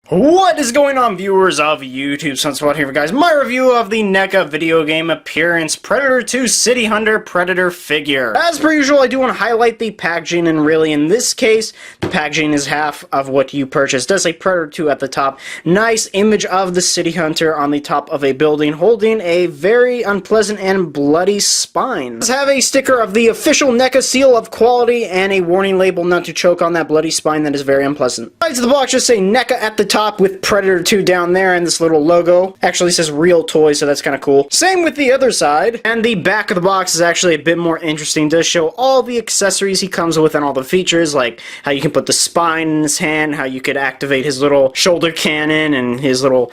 What is going on, viewers of YouTube? Sunspot here, guys. My review of the NECA video game appearance, Predator 2 City Hunter Predator figure. As per usual, I do want to highlight the packaging, and really in this case, the packaging is half of what you purchased. It does say Predator 2 at the top. Nice image of the City Hunter on the top of a building, holding a very unpleasant and bloody spine. It does have a sticker of the official NECA seal of quality and a warning label not to choke on that bloody spine that is very unpleasant. Sides of the box just say NECA at the top, with Predator 2 down there and this little logo. Actually says real toy, so that's kind of cool. Same with the other side. And the back of the box is actually a bit more interesting. It does show all the accessories he comes with and all the features, like how you can put the spine in his hand, how you could activate his little shoulder cannon and his little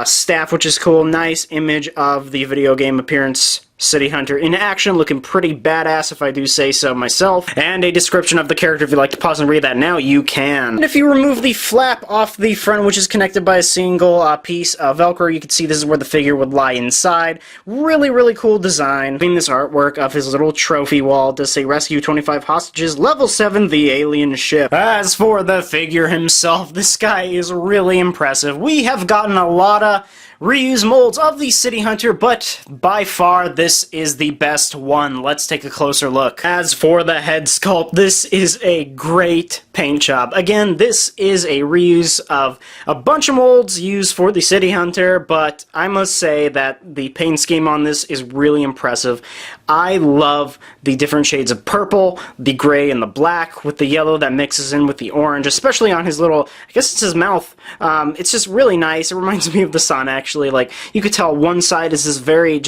staff, which is cool. Nice image of the video game appearance City Hunter in action, looking pretty badass if I do say so myself, and a description of the character. If you'd like to pause and read that now, you can. And if you remove the flap off the front, which is connected by a single piece of Velcro, you can see this is where the figure would lie inside. Really cool design. In this artwork of his little trophy wall, it does say Rescue 25 Hostages, Level 7, the Alien Ship. As for the figure himself, this guy is really impressive. We have gotten a lot of reuse molds of the City Hunter, but by far this is the best one. Let's take a closer look. As for the head sculpt, this is a great paint job. Again, this is a reuse of a bunch of molds used for the City Hunter, but I must say that the paint scheme on this is really impressive. I love the different shades of purple, the gray and the black, with the yellow that mixes in with the orange, especially on his little, I guess it's his mouth. It's just really nice. It reminds me of the sun, actually. Like, you could tell one side is this very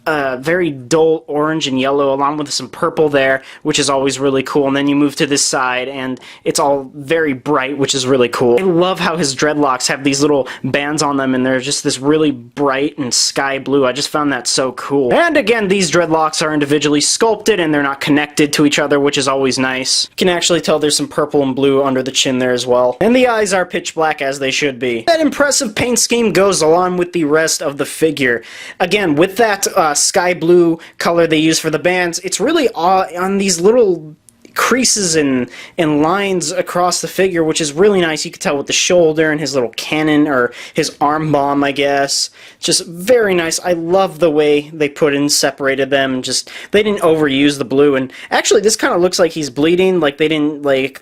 very dull orange and yellow, along with some purple there, which is always really cool. And then you move to this side, and it's all very bright, which is really cool. I love how his dreadlocks have these little bands on them, and they're just this really bright and sky blue. I just found that so cool. And again, these dreadlocks are individually sculpted, and they're not connected to each other, which is always nice. You can actually tell there's some purple and blue under the chin there as well. And the eyes are pitch black, as they should be. That impressive paint scheme goes along with the rest of the figure. Again, with that sky blue color they use for the bands, it's really on these little creases and lines across the figure, which is really nice. You can tell with the shoulder and his little cannon, or his arm bomb, I guess. Just very nice. I love the way they put in, separated them, just they didn't overuse the blue. And actually, this kind of looks like he's bleeding, like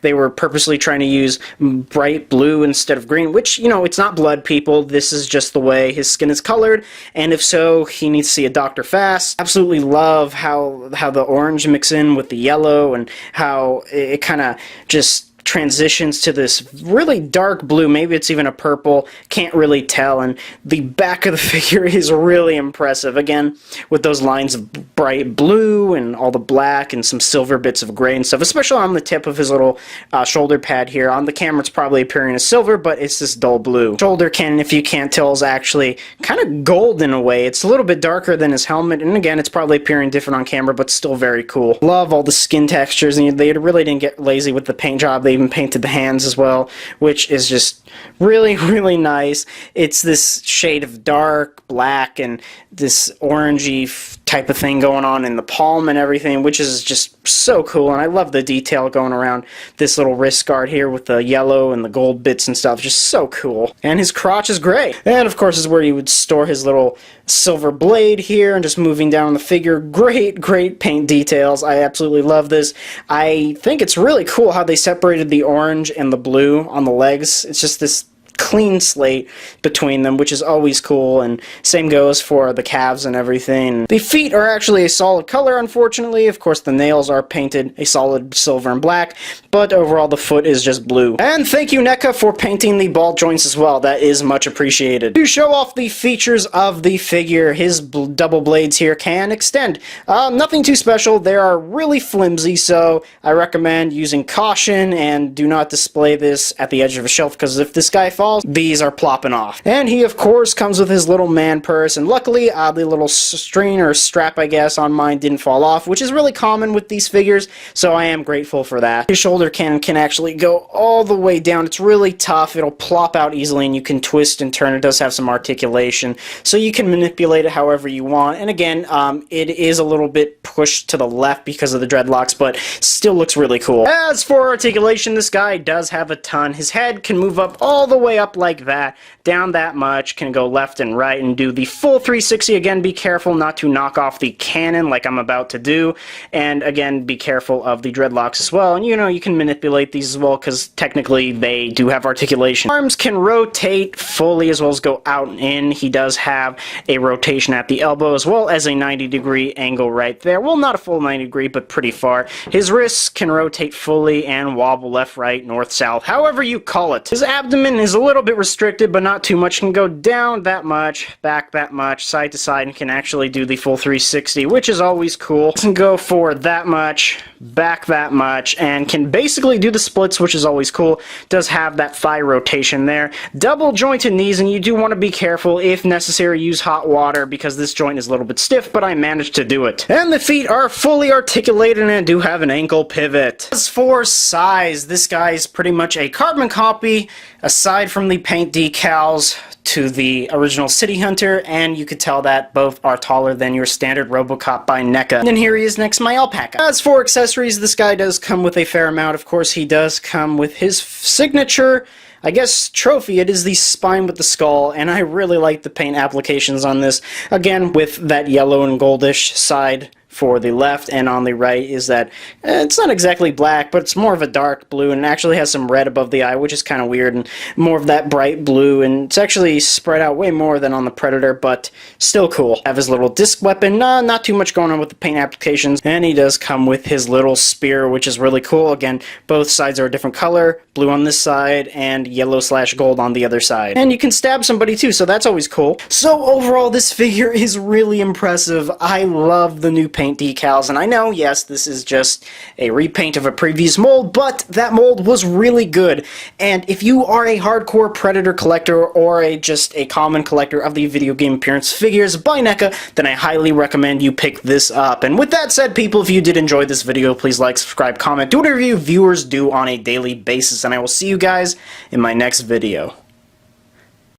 they were purposely trying to use bright blue instead of green, which, you know, it's not blood, people. This is just the way his skin is colored, and if so, he needs to see a doctor fast. Absolutely love how the orange mix in with the yellow, and how it kind of just transitions to this really dark blue. Maybe it's even a purple, can't really tell. And the back of the figure is really impressive, again with those lines of bright blue and all the black and some silver bits of gray and stuff, especially on the tip of his little shoulder pad here. On the camera it's probably appearing as silver, but it's this dull blue. Shoulder cannon, if you can't tell, is actually kind of gold in a way. It's a little bit darker than his helmet, and again, it's probably appearing different on camera, but still very cool. Love all the skin textures, and they really didn't get lazy with the paint job. They even painted the hands as well, which is just really nice. It's this shade of dark black and this orangey type of thing going on in the palm and everything, which is just so cool. And I love the detail going around this little wrist guard here with the yellow and the gold bits and stuff. Just so cool. And his crotch is gray. And of course is where you would store his little silver blade here, and just moving down the figure. Great paint details. I absolutely love this. I think it's really cool how they separated the orange and the blue on the legs. It's just this clean slate between them, which is always cool, and same goes for the calves and everything. The feet are actually a solid color, unfortunately. Of course, the nails are painted a solid silver and black, but overall the foot is just blue. And thank you, NECA, for painting the ball joints as well. That is much appreciated. To show off the features of the figure, his double blades here can extend. Nothing too special. They are really flimsy, so I recommend using caution, and do not display this at the edge of a shelf, because if this guy falls, these are plopping off. And he, of course, comes with his little man purse, and luckily, the little string or strap, I guess, on mine didn't fall off, which is really common with these figures, so I am grateful for that. His shoulder cannon can actually go all the way down. It's really tough. It'll plop out easily, and you can twist and turn. It does have some articulation, so you can manipulate it however you want. And again, it is a little bit pushed to the left because of the dreadlocks, but still looks really cool. As for articulation, this guy does have a ton. His head can move up all the way way up like that, down that much, can go left and right and do the full 360. Again, be careful not to knock off the cannon like I'm about to do, and again, be careful of the dreadlocks as well. And you can manipulate these as well, because technically they do have articulation. Arms can rotate fully as well as go out and in. He does have a rotation at the elbow as well as a 90-degree angle right there. Well, not a full 90-degree, but pretty far. His wrists can rotate fully and wobble left, right, north, south, however you call it. His abdomen is a little bit restricted, but not too much. Can go down that much, back that much, side to side, and can actually do the full 360, which is always cool. Can go forward that much, back that much, and can basically do the splits, which is always cool. Does have that thigh rotation there. Double jointed knees, and you do want to be careful. If necessary, use hot water, because this joint is a little bit stiff, but I managed to do it. And the feet are fully articulated and do have an ankle pivot. As for size, this guy is pretty much a carbon copy, aside from the paint decals, to the original City Hunter, and you could tell that both are taller than your standard Robocop by NECA. And then here he is next to my alpaca. As for accessories, this guy does come with a fair amount. Of course, he does come with his signature, I guess, trophy. It is the spine with the skull, and I really like the paint applications on this. Again, with that yellow and goldish side for the left, and on the right is that it's not exactly black, but it's more of a dark blue, and it actually has some red above the eye, which is kind of weird, and more of that bright blue, and it's actually spread out way more than on the Predator, but still cool. Have his little disc weapon, not too much going on with the paint applications, and he does come with his little spear, which is really cool. Again, both sides are a different color, blue on this side and yellow/gold on the other side. And you can stab somebody too, so that's always cool. So overall, this figure is really impressive. I love the new paint decals, and I know, yes, this is just a repaint of a previous mold, but that mold was really good. And if you are a hardcore Predator collector or just a common collector of the video game appearance figures by NECA, then I highly recommend you pick this up. And with that said, people, if you did enjoy this video, please like, subscribe, comment, do whatever you viewers do on a daily basis, and I will see you guys in my next video.